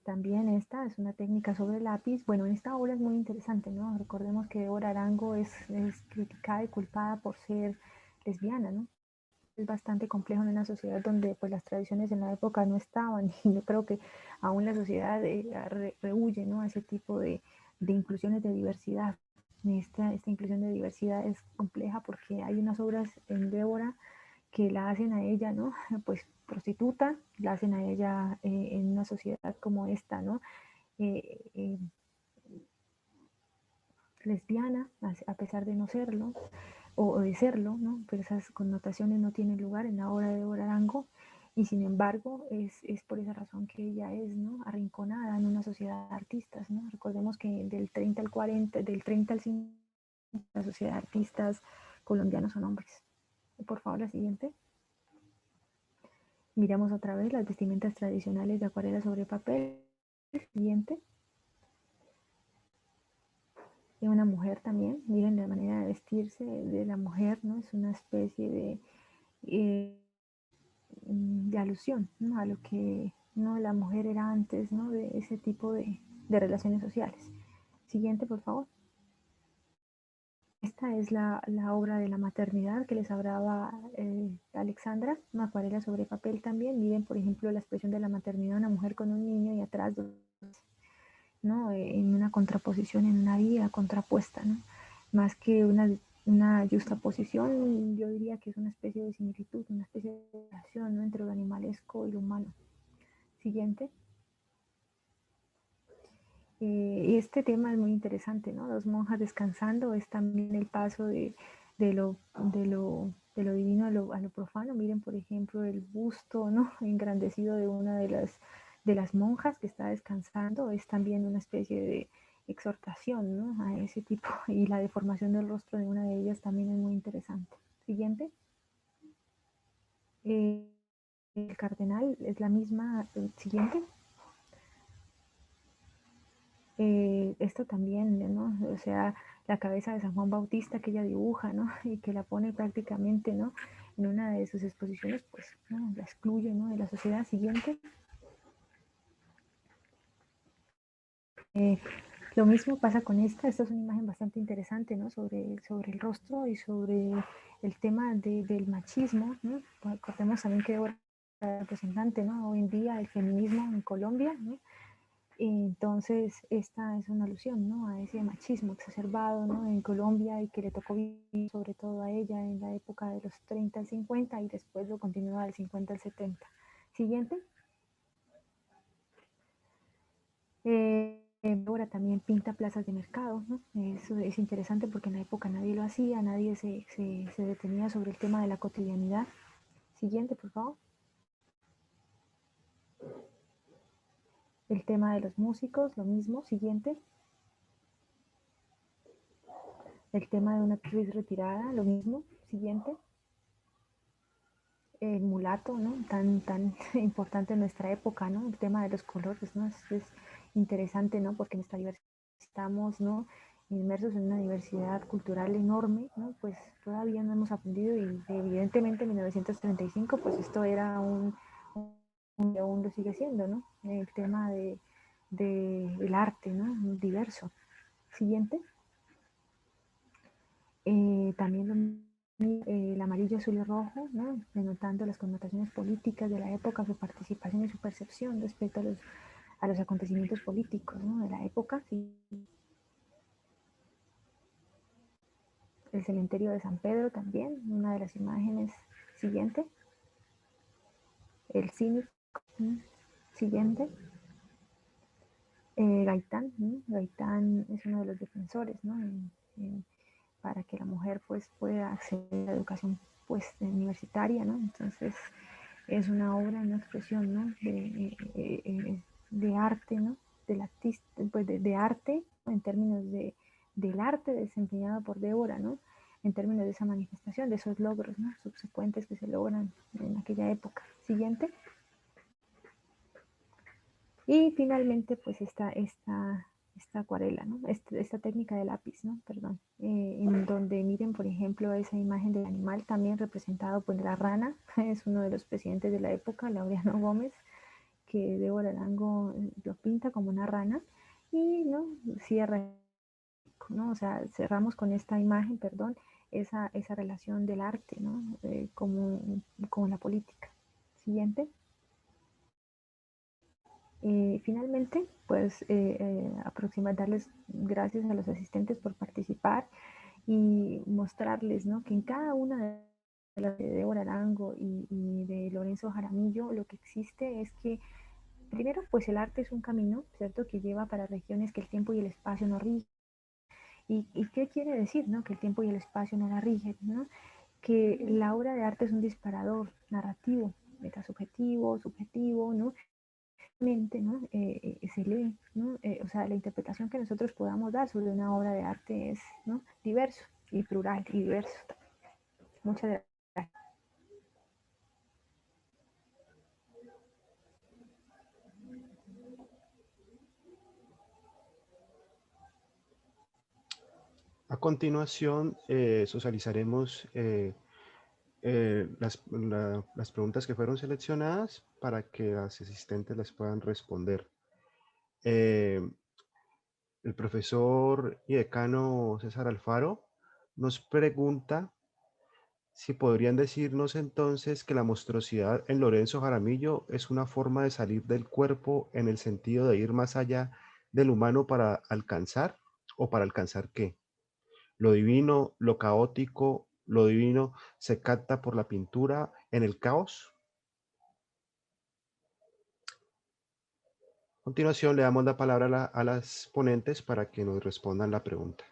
También esta es una técnica sobre lápiz. Bueno, esta obra es muy interesante, ¿no? Recordemos que Débora Arango es criticada y culpada por ser lesbiana, ¿no? Es bastante complejo en una sociedad donde pues las tradiciones en la época no estaban y yo creo que aún la sociedad rehuye, ¿no? A ese tipo de inclusiones de diversidad. Esta inclusión de diversidad es compleja porque hay unas obras en Débora que la hacen a ella, ¿no? Pues prostituta, la hacen a ella en una sociedad como esta, ¿no? Eh, eh, lesbiana, a pesar de no serlo, o de serlo, ¿no? Pero esas connotaciones no tienen lugar en la obra de Débora Arango, y sin embargo es por esa razón que ella es, ¿no? Arrinconada en una sociedad de artistas, ¿no? Recordemos que del 30 al 40, del 30 al 50, la sociedad de artistas colombianos son hombres. Por favor, la siguiente. Miramos otra vez las vestimentas tradicionales de acuarela sobre papel. Siguiente. Y una mujer también, miren la manera de vestirse de la mujer, ¿no? Es una especie de alusión, ¿no? A lo que no la mujer era antes, ¿no? De ese tipo de relaciones sociales. Siguiente, por favor. Esta es la obra de la maternidad que les hablaba Alexandra, una acuarela sobre papel también. Miren, por ejemplo, la expresión de la maternidad, una mujer con un niño y atrás, ¿no? En una contraposición, en una vida contrapuesta, ¿no? Más que una justaposición, yo diría que es una especie de similitud, una especie de relación, ¿no? Entre lo animalesco y lo humano. Siguiente. Este tema es muy interesante, ¿no? Dos monjas descansando es también el paso de lo divino a lo profano. Miren, por ejemplo, el busto, ¿no? Engrandecido de una de las monjas que está descansando es también una especie de exhortación, ¿no? A ese tipo. Y la deformación del rostro de una de ellas también es muy interesante. Siguiente. El cardenal es la misma. Siguiente. Esto también, ¿no? O sea, la cabeza de San Juan Bautista que ella dibuja, ¿no? Y que la pone prácticamente, ¿no? En una de sus exposiciones, pues, ¿no? La excluye, ¿no? De la sociedad siguiente. Lo mismo pasa con esta es una imagen bastante interesante, ¿no? Sobre el rostro y sobre el tema del machismo, ¿no? Recordemos también que ahora representante, ¿no? Hoy en día el feminismo en Colombia, ¿no? Entonces, esta es una alusión, ¿no? A ese machismo exacerbado, ¿no? En Colombia y que le tocó vivir sobre todo a ella en la época de los 30 al 50 y después lo continúa del 50 al 70. Siguiente. Ahora también pinta plazas de mercado, ¿no? Eso es interesante porque en la época nadie lo hacía, nadie se detenía sobre el tema de la cotidianidad. Siguiente, por favor. El tema de los músicos, lo mismo. Siguiente. El tema de una actriz retirada, lo mismo. Siguiente. El mulato, ¿no? Tan importante en nuestra época, ¿no? El tema de los colores, ¿no? Es interesante, ¿no? Porque en esta diversidad estamos, ¿no? Inmersos en una diversidad cultural enorme, ¿no? Pues todavía no hemos aprendido y evidentemente en 1935 pues esto era y aún lo sigue siendo, ¿no? El tema del arte, ¿no? Diverso. Siguiente. También el amarillo, azul y rojo, ¿no? Denotando las connotaciones políticas de la época, su participación y su percepción respecto a los acontecimientos políticos, ¿no? De la época. Sí. El cementerio de San Pedro también, una de las imágenes siguiente. el cínico. Siguiente. Gaitán. Gaitán es uno de los defensores, ¿no? Para que la mujer pues pueda acceder a la educación pues universitaria, ¿no? Entonces es una obra, una expresión, ¿no? De arte, ¿no? Del artista, pues de arte, ¿no? En términos del arte desempeñado por Débora, ¿no? En términos de esa manifestación, de esos logros, ¿no? Subsecuentes que se logran en aquella época. Siguiente. Y finalmente, pues esta acuarela, ¿no? Esta técnica de lápiz, ¿no? Perdón. En donde miren, por ejemplo, esa imagen del animal también representado por la rana. Es uno de los presidentes de la época, Laureano Gómez, que Débora Arango lo pinta como una rana. Y, ¿no? Cierra, ¿no? O sea, cerramos con esta imagen, perdón, esa relación del arte, ¿no? Como la política. Siguiente. Finalmente, pues darles gracias a los asistentes por participar y mostrarles, ¿no? Que en cada una de las de Débora Arango y de Lorenzo Jaramillo lo que existe es que primero pues el arte es un camino, ¿cierto? Que lleva para regiones que el tiempo y el espacio no rigen. ¿Y qué quiere decir, no? Que el tiempo y el espacio no la rigen, ¿no? Que la obra de arte es un disparador narrativo, metasubjetivo, subjetivo, ¿no? ¿No? Se lee, ¿no? O sea, la interpretación que nosotros podamos dar sobre una obra de arte es, ¿no? Diverso y plural y diverso. Muchas gracias. A continuación, socializaremos las preguntas que fueron seleccionadas para que las asistentes las puedan responder. El profesor y decano César Alfaro nos pregunta si podrían decirnos entonces que la monstruosidad en Lorenzo Jaramillo es una forma de salir del cuerpo en el sentido de ir más allá del humano para alcanzar, ¿o para alcanzar qué? Lo divino, lo caótico, lo divino se capta por la pintura en el caos. A continuación le damos la palabra a las ponentes para que nos respondan la pregunta.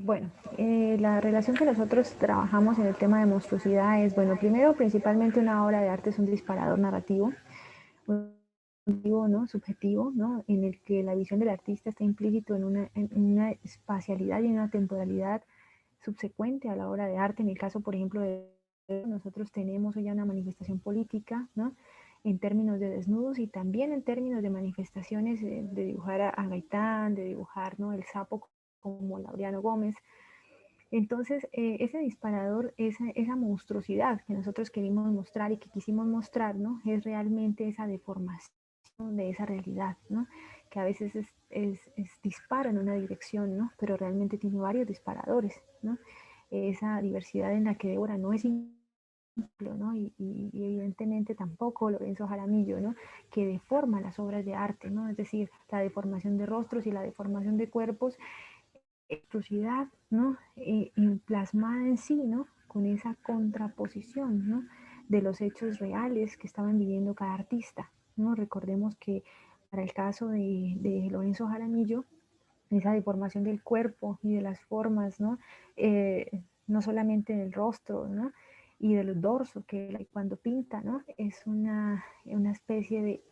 Bueno, la relación que nosotros trabajamos en el tema de monstruosidad es, bueno, primero, principalmente una obra de arte es un disparador narrativo, ¿no? Subjetivo, ¿no? En el que la visión del artista está implícito en una espacialidad y en una temporalidad subsecuente a la obra de arte. En el caso, por ejemplo, de nosotros tenemos hoy ya una manifestación política, ¿no? En términos de desnudos y también en términos de manifestaciones de dibujar a Gaitán, de dibujar, ¿no? El sapo como Laureano Gómez. Entonces, ese disparador, esa monstruosidad que nosotros queríamos mostrar y que quisimos mostrar, ¿no? Es realmente esa deformación de esa realidad, ¿no? Que a veces dispara en una dirección, ¿no? Pero realmente tiene varios disparadores, ¿no? Esa diversidad en la que Débora no es ¿no? Y evidentemente tampoco Lorenzo Jaramillo, ¿no? Que deforma las obras de arte, ¿no? Es decir, la deformación de rostros y la deformación de cuerpos, monstruosidad, ¿no? Plasmada en sí, ¿no? Con esa contraposición, ¿no? De los hechos reales que estaban viviendo cada artista, ¿no? Recordemos que para el caso de Lorenzo Jaramillo, esa deformación del cuerpo y de las formas, ¿no? No solamente del rostro, ¿no? Y del dorso, que cuando pinta, ¿no? Es una especie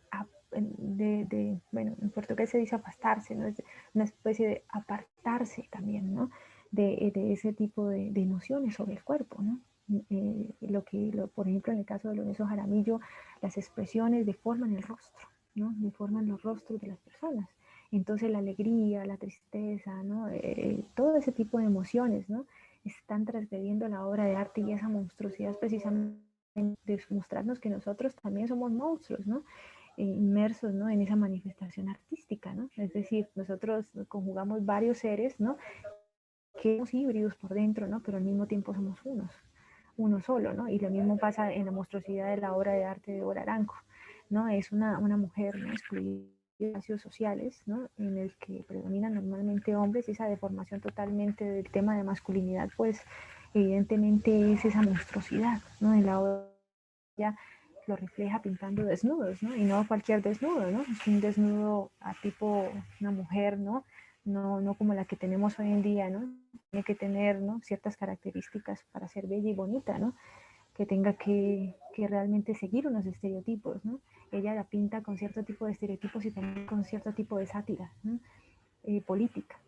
bueno, en portugués se dice apastarse, ¿no? Es una especie de apartarse también, ¿no? De ese tipo de emociones sobre el cuerpo, ¿no? Por ejemplo, en el caso de Lorenzo Jaramillo, las expresiones deforman el rostro, ¿no? Deforman los rostros de las personas. Entonces la alegría, la tristeza, ¿no? Todo ese tipo de emociones, ¿no? Están transgrediendo la obra de arte y esa monstruosidad precisamente de mostrarnos que nosotros también somos monstruos, ¿no? Inmersos, ¿no? En esa manifestación artística, ¿no? Es decir, nosotros conjugamos varios seres, ¿no? Que somos híbridos por dentro, ¿no? Pero al mismo tiempo somos uno solo, ¿no? Y lo mismo pasa en la monstruosidad de la obra de arte de Débora Arango, ¿no? Es una mujer, ¿no? Excluida espacios sociales, ¿no? En el que predominan normalmente hombres, esa deformación totalmente del tema de masculinidad, pues evidentemente es esa monstruosidad, ¿no? En la obra lo refleja pintando desnudos, ¿no? Y no cualquier desnudo, ¿no? Es un desnudo a tipo una mujer, ¿no? No como la que tenemos hoy en día, ¿no? Tiene que tener, ¿no?, ciertas características para ser bella y bonita, ¿no? Que tenga que realmente seguir unos estereotipos, ¿no? Ella la pinta con cierto tipo de estereotipos y también con cierto tipo de sátira, ¿no? Política.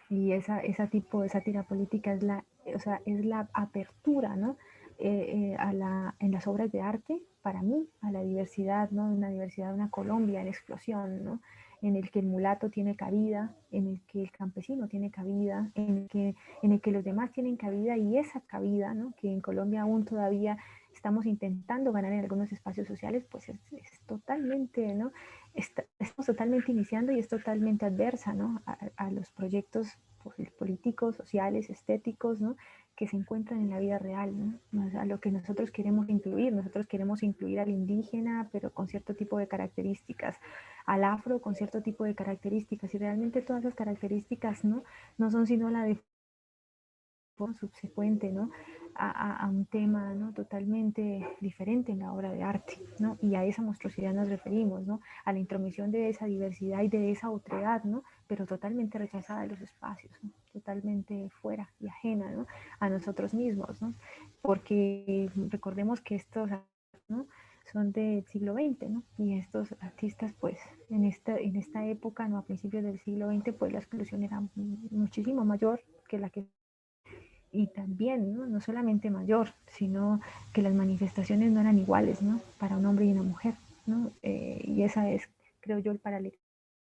Y esa tipo de sátira política es la apertura, ¿no? En las obras de arte, para mí, a la diversidad, ¿no? Una diversidad, una Colombia en explosión, ¿no? En el que el mulato tiene cabida, en el que el campesino tiene cabida, en el que los demás tienen cabida, y esa cabida, ¿no?, que en Colombia aún todavía estamos intentando ganar en algunos espacios sociales, pues es totalmente, ¿no? Estamos totalmente iniciando y es totalmente adversa, ¿no?, a los proyectos políticos, sociales, estéticos, ¿no?, que se encuentran en la vida real, ¿no?, a lo que nosotros queremos incluir. Nosotros queremos incluir al indígena, pero con cierto tipo de características, al afro con cierto tipo de características, y realmente todas esas características no son sino la de subsecuente, ¿no?, a un tema, ¿no?, totalmente diferente en la obra de arte, ¿no? Y a esa monstruosidad nos referimos, ¿no?, a la intromisión de esa diversidad y de esa otredad, ¿no?, pero totalmente rechazada de los espacios, ¿no?, totalmente fuera y ajena, ¿no?, a nosotros mismos, ¿no? Porque recordemos que estos, ¿no?, son del siglo XX, ¿no? Y estos artistas, pues, en esta época, ¿no?, a principios del siglo XX, pues la exclusión era muchísimo mayor que la que... Y también, no solamente mayor, sino que las manifestaciones no eran iguales, ¿no?, para un hombre y una mujer, ¿no? Y esa es, creo yo, el paralelo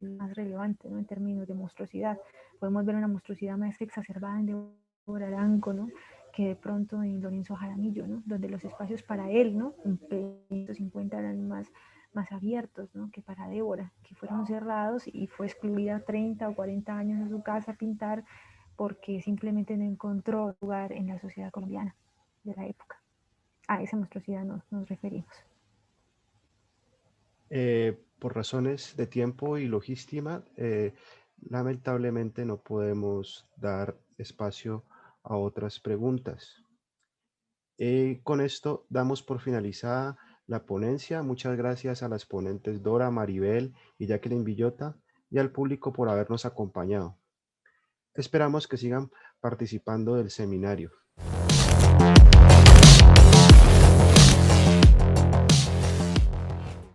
más relevante, ¿no?, en términos de monstruosidad. Podemos ver una monstruosidad más exacerbada en Débora Arango, ¿no?, que de pronto en Lorenzo Jaramillo, ¿no?, donde los espacios para él, ¿no?, en 1950 eran más abiertos, ¿no?, que para Débora, que fueron cerrados y fue excluida 30 o 40 años de su casa a pintar porque simplemente no encontró lugar en la sociedad colombiana de la época. A esa monstruosidad nos referimos. Por razones de tiempo y logística, lamentablemente no podemos dar espacio a otras preguntas. Con esto damos por finalizada la ponencia. Muchas gracias a las ponentes Dora, Maribel y Jacqueline Villota, y al público por habernos acompañado. Esperamos que sigan participando del seminario.